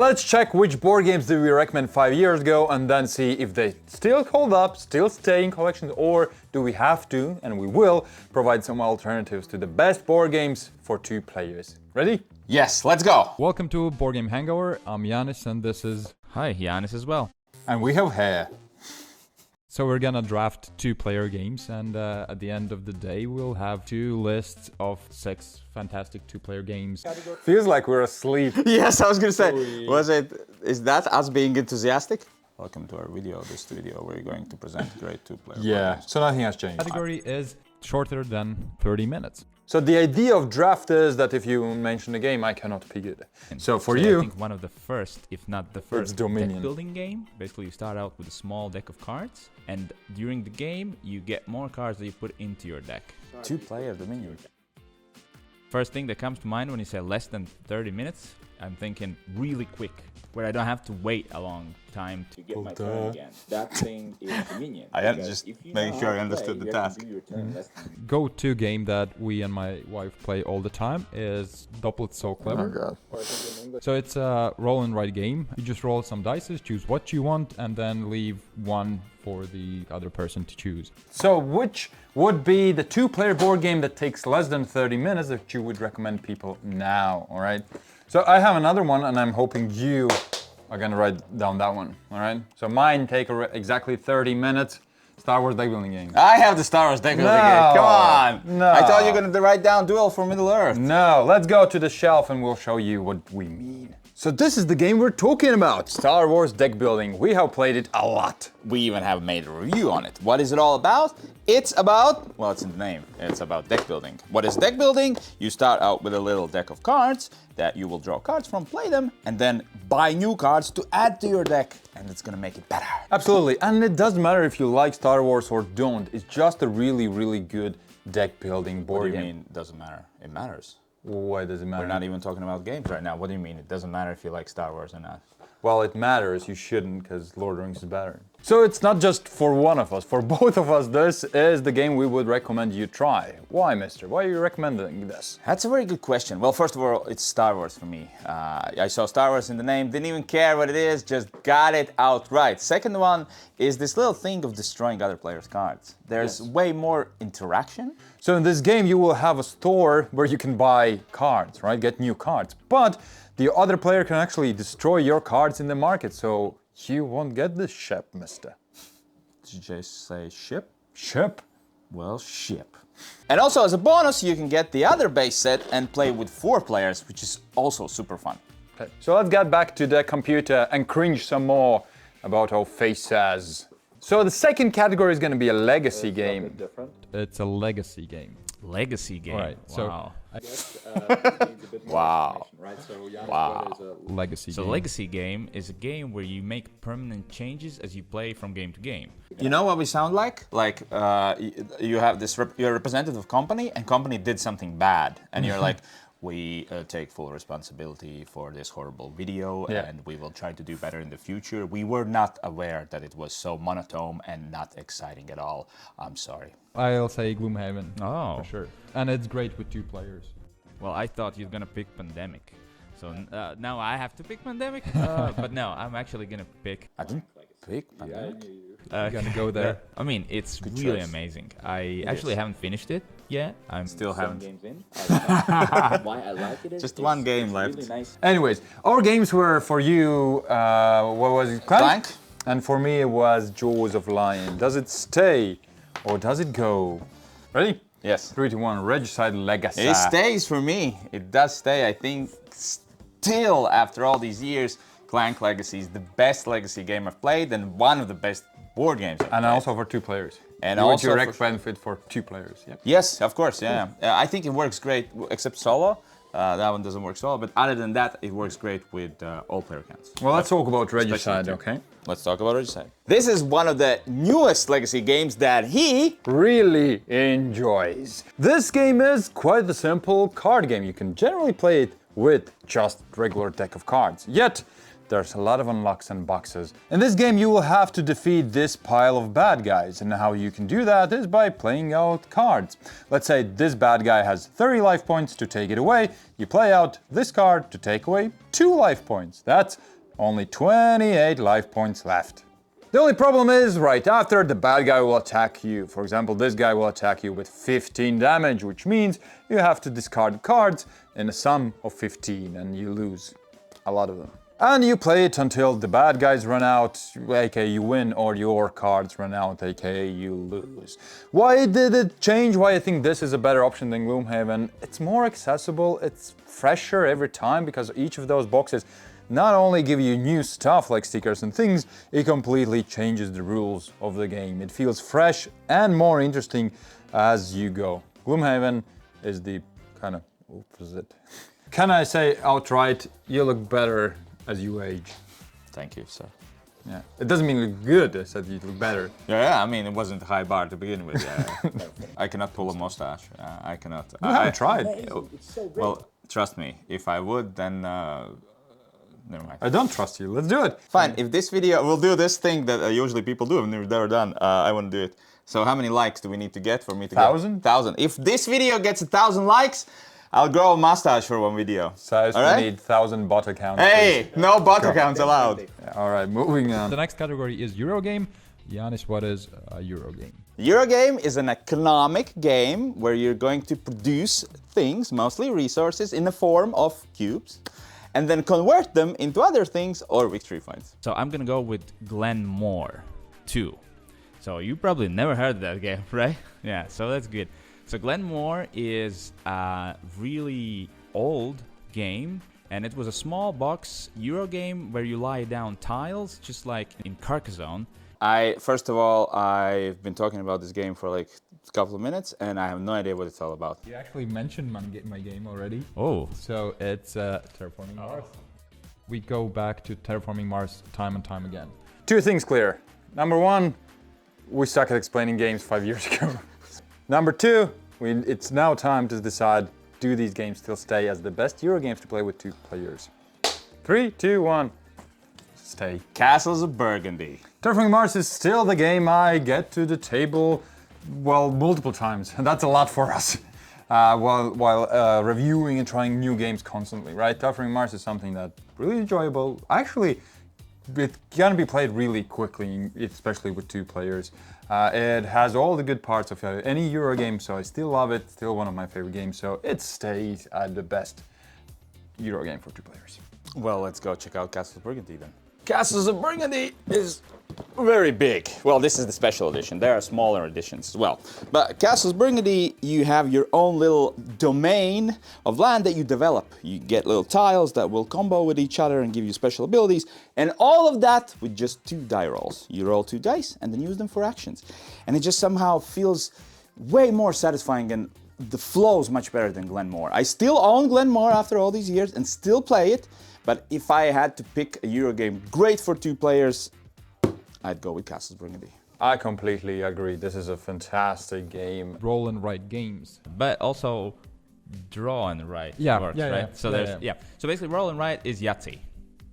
Let's check which board games did we recommend 5 years ago and then see if they still hold up, still stay in collections, or do we have to, and we will, provide some alternatives to the best board games for 2 players. Ready? Yes, let's go! Welcome to Board Game Hangover. I'm Yanis and this is... Hi, Yanis as well. And we have hair. So we're gonna draft 2-player games, and at the end of the day we'll have 2 lists of 6 fantastic 2-player games. Feels like we're asleep. Yes, I was gonna say, is that us being enthusiastic? Welcome to our video. This video we're going to present great 2-player Yeah, so nothing has changed. Category is shorter than 30 minutes. So the idea of draft is that if you mention a game, I cannot pick it. So for you... I think one of the first, if not the first, Dominion. deck building game. Basically, you start out with a small deck of cards, and during the game, you get more cards that you put into your deck. 2-player Dominion. First thing that comes to mind when you say less than 30 minutes, I'm thinking really quick, where I don't have to wait a long time to get my turn again. That thing is Dominion. I am just making sure I understood the task. Go-to game that we and my wife play all the time is Doppelt so clever. Oh god. So it's a roll and write game. You just roll some dice, choose what you want, and then leave one for the other person to choose. So which would be the 2-player board game that takes less than 30 minutes that you would recommend people now, all right? So I have another one, and I'm hoping you are gonna write down that one, all right? So mine take exactly 30 minutes. Star Wars deck building game. I have the Star Wars deck building game. Come on! No. I thought you were gonna write down Duel for Middle Earth. No, let's go to the shelf and we'll show you what we mean. So this is the game we're talking about, Star Wars deck building. We have played it a lot. We even have made a review on it. What is it all about? It's about, well, it's in the name. It's about deck building. What is deck building? You start out with a little deck of cards that you will draw cards from, play them, and then buy new cards to add to your deck, and it's gonna make it better. Absolutely, and it doesn't matter if you like Star Wars or don't. It's just a really, really good deck building board What do you game. mean it doesn't matter? It matters. Why does it matter? We're not even talking about games right now. What do you mean? It doesn't matter if you like Star Wars or not. Well, it matters. You shouldn't, because Lord of the Rings is better. So it's not just for one of us. For both of us, this is the game we would recommend you try. Why, mister? Why are you recommending this? That's a very good question. Well, first of all, it's Star Wars for me. I saw Star Wars in the name, didn't even care what it is, just got it outright. Second one is this little thing of destroying other players' cards. There's way more interaction. So in this game, you will have a store where you can buy cards, right? Get new cards. But the other player can actually destroy your cards in the market, so you won't get this ship, mister. Did you just say ship? Ship? Well, ship. And also as a bonus, you can get the other base set and play with 4 players, which is also super fun. Okay. So let's get back to the computer and cringe some more about our faces. So the second category is going to be a legacy game. It's a legacy game. Legacy game. Right, Wow. Wow. Wow. Legacy So game. legacy game is a game where you make permanent changes as you play from game to game. You know what we sound like? Like you have this, you're a representative of company, and company did something bad, and you're like, we take full responsibility for this horrible video, and we will try to do better in the future. We were not aware that it was so monotone and not exciting at all. I'm sorry. I'll say Gloomhaven. Oh. For sure. And it's great with 2 players. Well, I thought you were gonna pick Pandemic. So now I have to pick Pandemic? But no, I'm actually gonna pick... I didn't pick Pandemic. You're gonna go there. I mean, it's Good really choice. amazing. I actually haven't finished it yet. I'm Still haven't. Games in. Why I like it is Just it's one game left. really nice. Anyways, our games were for you, what was it? Clank? And for me it was Jaws of Lion. Does it stay or does it go? Ready? Yes. 3, 2, 1, Regicide Legacy. It stays for me. It does stay. I think still, after all these years, Clank Legacy is the best legacy game I've played and one of the best board games I've And played. also for 2 players. And you would also you for- recommend it for 2 players? Yeah. Yes, of course, yeah. I think it works great, except solo. That one doesn't work solo, but other than that, it works great with all player counts. Well, let's talk about Regicide, two. okay? Let's talk about Regicide. This is one of the newest legacy games that he Really enjoys. This game is quite a simple card game. You can generally play it with just regular deck of cards. Yet, there's a lot of unlocks and boxes. In this game, you will have to defeat this pile of bad guys, and how you can do that is by playing out cards. Let's say this bad guy has 30 life points. To take it away, you play out this card to take away 2 life points. That's only 28 life points left. The only problem is, right after, the bad guy will attack you. For example, this guy will attack you with 15 damage, which means you have to discard cards in a sum of 15, and you lose a lot of them. And you play it until the bad guys run out, aka you win, or your cards run out, aka you lose. Why did it change? Why I think this is a better option than Gloomhaven? It's more accessible, it's fresher every time, because each of those boxes not only give you new stuff like stickers and things, it completely changes the rules of the game. It feels fresh and more interesting as you go. Gloomhaven is the kind of opposite. Can I say outright, you look better as you age? Thank you, sir. Yeah, it doesn't mean look good, I said you look better. Yeah, I mean, it wasn't a high bar to begin with. I cannot pull a mustache. I cannot. You haven't tried. It's so great. Well, trust me, if I would, then never mind. I don't trust you, let's do it. Fine, if this video, we'll do this thing that usually people do, I've never done, I want to do it. So how many likes do we need to get for me to 1,000? get 1,000? If this video gets 1,000 likes, I'll grow a mustache for one video. Size, All we right? need 1,000 bot accounts. Hey, no bot accounts allowed. Yeah, all right, moving on. The next category is Eurogame. Giannis, what is a Eurogame? Eurogame is an economic game where you're going to produce things, mostly resources, in the form of cubes, and then convert them into other things or victory points. So I'm gonna go with Glenmore 2. So you probably never heard of that game, right? Yeah, so that's good. So Glenmore is a really old game, and it was a small box Euro game where you lie down tiles, just like in Carcassonne. First of all, I've been talking about this game for like a couple of minutes, and I have no idea what it's all about. You actually mentioned my game already. Oh. So it's Terraforming Mars. We go back to Terraforming Mars time and time again. 2 things clear. Number 1, we suck at explaining games 5 years ago. Number 2, it's now time to decide, do these games still stay as the best Euro games to play with 2 players? 3, 2, 1, stay. Castles of Burgundy. Terraforming Mars is still the game I get to the table, well, multiple times, and that's a lot for us. While reviewing and trying new games constantly, right? Terraforming Mars is something that's really enjoyable. Actually, it can be played really quickly, especially with 2 players. It has all the good parts of any Euro game, so I still love it. Still one of my favorite games, so it stays at the best Euro game for 2 players. Well, let's go check out Castles of Burgundy then. Castles of Burgundy is very big. Well, this is the special edition. There are smaller editions as well. But Castles of Burgundy, you have your own little domain of land that you develop. You get little tiles that will combo with each other and give you special abilities. And all of that with just 2 die rolls. You roll 2 dice and then use them for actions. And it just somehow feels way more satisfying, and the flow is much better than Glenmore. I still own Glenmore after all these years and still play it. But if I had to pick a Euro game great for 2 players, I'd go with Castles of Burgundy. I completely agree. This is a fantastic game. Roll and write games. But also draw and write works, yeah, right? yeah. So So basically roll and write is Yahtzee.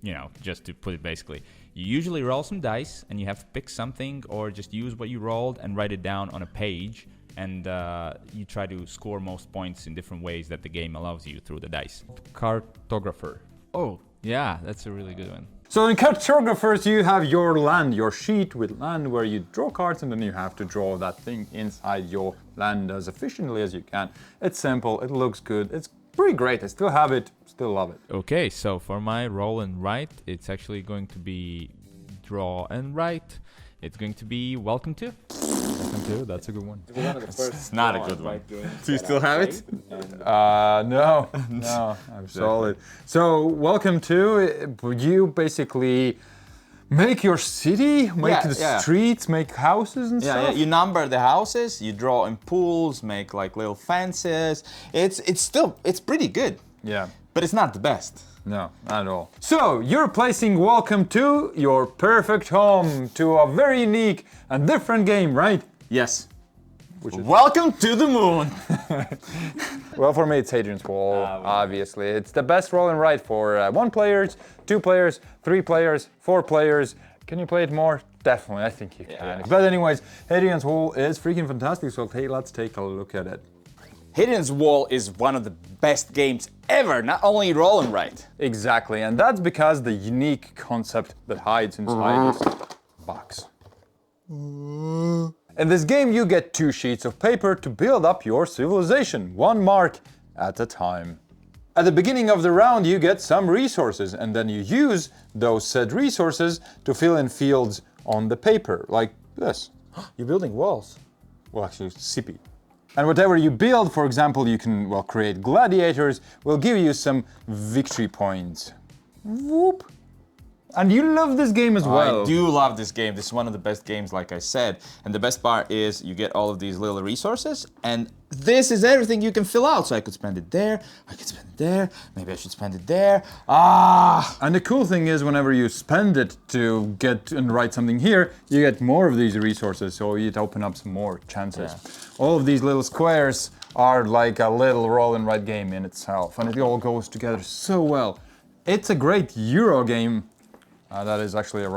You know, just to put it basically. You usually roll some dice and you have to pick something or just use what you rolled and write it down on a page. And you try to score most points in different ways that the game allows you through the dice. Cartographer. Oh, yeah, that's a really good one. So in cartographers, you have your land, your sheet with land where you draw cards, and then you have to draw that thing inside your land as efficiently as you can. It's simple, it looks good, it's pretty great. I still have it, still love it. Okay, so for my roll and write, it's actually going to be draw and write. It's going to be Welcome to. That's a good one. It was one of the first It's not a draw good and one. write games Do you that still I have it? played, and No, I'm solid. So welcome to, you basically make your city, make the streets, make houses and stuff? Yeah, you number the houses, you draw in pools, make like little fences. It's pretty good. Yeah. But it's not the best. No, not at all. So, you're placing Welcome to your perfect home to a very unique and different game, right? Yes. which is... Welcome to the moon. Well, for me, it's Hadrian's Wall, obviously. It's the best roll and write for 1 players, 2 players, 3 players, 4 players. Can you play it more? Definitely, I think you can. Yeah. But anyways, Hadrian's Wall is freaking fantastic, so let's take a look at it. Hadrian's Wall is one of the best games ever, not only roll and write. Exactly, and that's because the unique concept that hides inside this box. In this game, you get 2 sheets of paper to build up your civilization, 1 mark at a time. At the beginning of the round, you get some resources, and then you use those said resources to fill in fields on the paper, like this. You're building walls. Well, actually, CP. And whatever you build, for example, you can, well, create gladiators, will give you some victory points. Whoop. And you love this game as well. I do love this game. This is one of the best games, like I said. And the best part is you get all of these little resources, and this is everything you can fill out. So I could spend it there, I could spend it there, maybe I should spend it there. And the cool thing is, whenever you spend it to get and write something here, you get more of these resources, so it opens up some more chances. Yeah. All of these little squares are like a little roll and write game in itself, and it all goes together so well. It's a great Euro game. That is actually a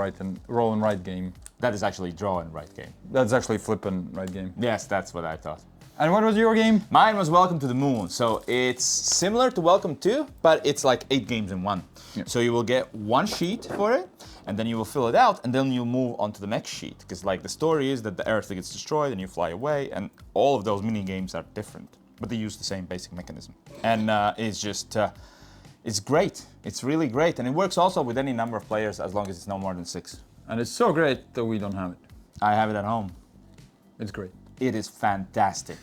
roll and write game. That is actually draw and write game. That's actually flip and write game. Yes, that's what I thought. And what was your game? Mine was Welcome to the Moon. So it's similar to Welcome to, but it's like 8 games in one. Yeah. So you will get 1 sheet for it, and then you will fill it out, and then you'll move on to the next sheet. Because like the story is that the Earth gets destroyed and you fly away, and all of those mini games are different, but they use the same basic mechanism. And it's just, it's great. It's really great, and it works also with any number of players as long as it's no more than 6. And it's so great that we don't have it. I have it at home. It's great. It is fantastic.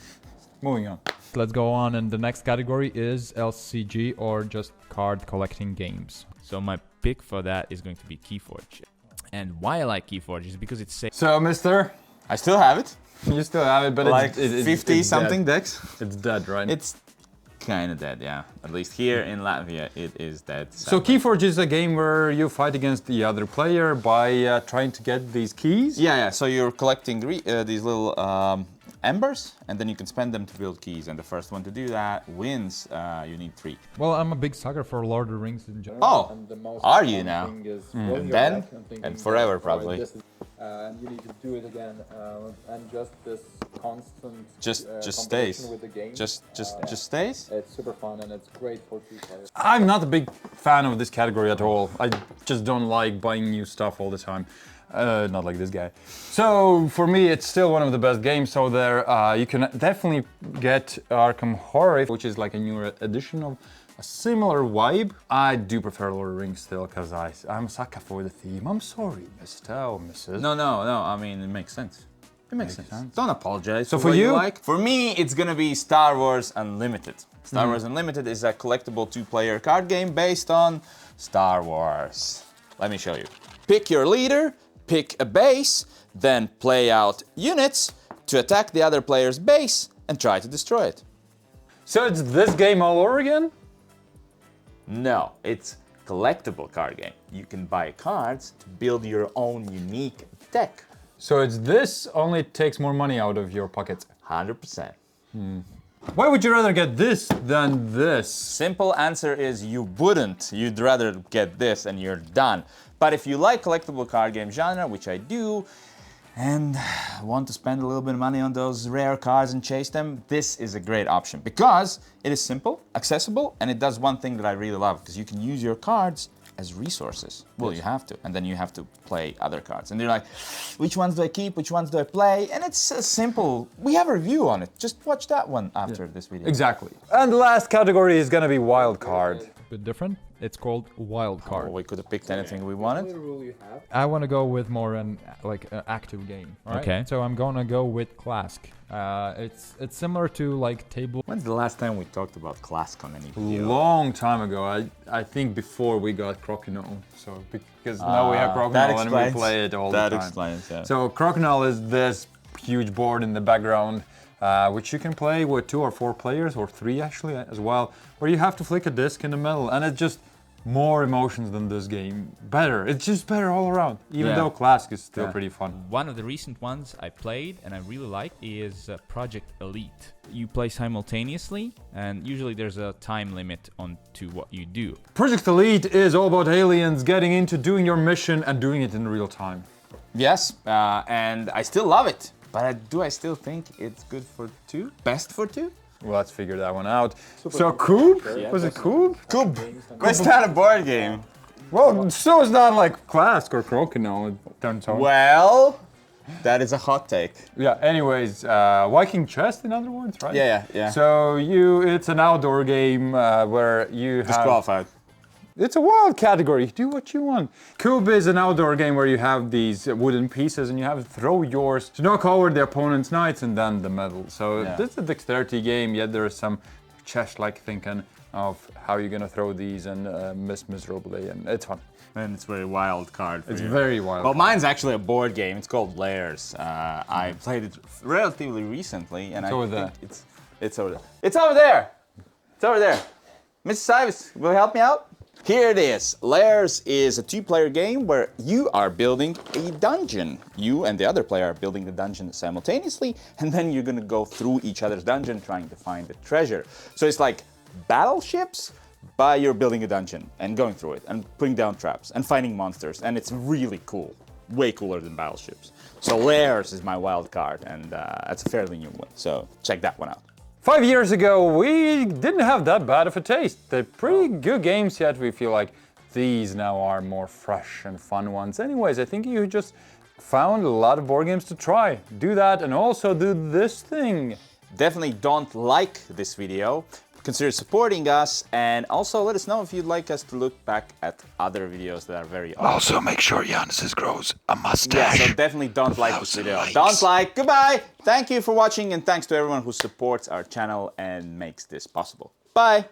Moving on. Let's go on, and the next category is LCG or just card collecting games. So my pick for that is going to be Keyforge. And why I like Keyforge is because it's safe. So, mister, I still have it. you still have it, but Like it's 50 it's something dead. decks. It's dead, right? It's kind of dead, yeah. At least here in Latvia, it is dead. So sadly. Keyforge is a game where you fight against the other player by trying to get these keys. Yeah. So you're collecting these little embers, and then you can spend them to build keys. And the first one to do that wins. You need 3. Well, I'm a big sucker for Lord of the Rings in general. Oh, And the most are you fun now? thing is And rolling your then? deck and thinking, And forever, "Oh, probably." this is-" and you need to do it again, and just this constant Just competition stays. with the game. Just stays. It's super fun and it's great for 2 players. I'm not a big fan of this category at all. I just don't like buying new stuff all the time. Not like this guy. So for me, it's still one of the best games. So there, you can definitely get Arkham Horror, which is like a newer edition of a similar vibe. I do prefer Lord of the Rings still, because I'm a sucker for the theme. I'm sorry, Mr. or Mrs. No. I mean, it makes sense. It makes sense. Don't apologize. So for what you? like. For me, it's gonna be Star Wars Unlimited. Star Wars Unlimited is a collectible 2-player card game based on Star Wars. Let me show you. Pick your leader, pick a base, then play out units to attack the other player's base and try to destroy it. So it's this game all over again? No, it's collectible card game. You can buy cards to build your own unique deck. So it's this, only it takes more money out of your pocket. 100%. Why would you rather get this than this? Simple answer is you wouldn't. You'd rather get this and you're done. But if you like collectible card game genre, which I do, and want to spend a little bit of money on those rare cards and chase them, this is a great option because it is simple, accessible, and it does one thing that I really love, because you can use your cards as resources. Well, you have to, and then you have to play other cards. And they're like, which ones do I keep, which ones do I play? And it's simple. We have a review on it. Just watch that one after this video. Exactly. And the last category is gonna be wild card. A bit different. It's called Wild Oh, Card. we could have picked anything we The wanted. only rule you have I want to go with more an active game. Right? Okay. So I'm gonna go with Clask. It's similar to like table. When's the last time we talked about Clask on any video? Long time ago. I think before we got Crokinole. So because now we have Crokinole and we play it all the time. That explains, yeah. So Crokinole is this huge board in the background, which you can play with 2 or 4 players, or 3 actually as well, where you have to flick a disc in the middle, and it just more emotions than this game. Better. It's just better all around. Even Yeah. though Classic is still Yeah. pretty fun. One of the recent ones I played and I really liked is Project Elite. You play simultaneously, and usually there's a time limit on to what you do. Project Elite is all about aliens getting into doing your mission and doing it in real time. Yes, and I still love it. But I still think it's good for 2? Best for 2? Well, let's figure that one out. So Cube? Was it Cube? Cube. It's not a board game. Well, so it's not like Classic or Crokinole, it turns out. Well, that is a hot take. Yeah, anyways, Viking Chess in other words, right? Yeah. So it's an outdoor game where you have... Disqualified. It's a wild category, do what you want. Cube is an outdoor game where you have these wooden pieces and you have to throw yours to knock over the opponent's knights and then the medal. So this is a dexterity game, yet there is some chess-like thinking of how you're gonna throw these and miss miserably, and it's fun. And it's very wild card for It's you. very wild. Well, mine's actually a board game. It's called Layers. I played it relatively recently, and over I there. think it's over there. It's over there. It's over there. Mr. Sivis, will you help me out? Here it is. Layers is a 2-player game where you are building a dungeon. You and the other player are building the dungeon simultaneously, and then you're gonna go through each other's dungeon trying to find the treasure. So it's like battleships, but you're building a dungeon and going through it and putting down traps and fighting monsters, and it's really cool. Way cooler than battleships. So Layers is my wild card, and it's a fairly new one. So check that one out. 5 years ago, we didn't have that bad of a taste. They're pretty good games, yet we feel like these now are more fresh and fun ones. Anyways, I think you just found a lot of board games to try. Do that and also do this thing. Definitely don't like this video. Consider supporting us, and also let us know if you'd like us to look back at other videos that are very awesome. Also, make sure Janus grows a Yeah, mustache. so definitely don't like this 1,000 video. likes. Don't like. Goodbye. Thank you for watching, and thanks to everyone who supports our channel and makes this possible. Bye.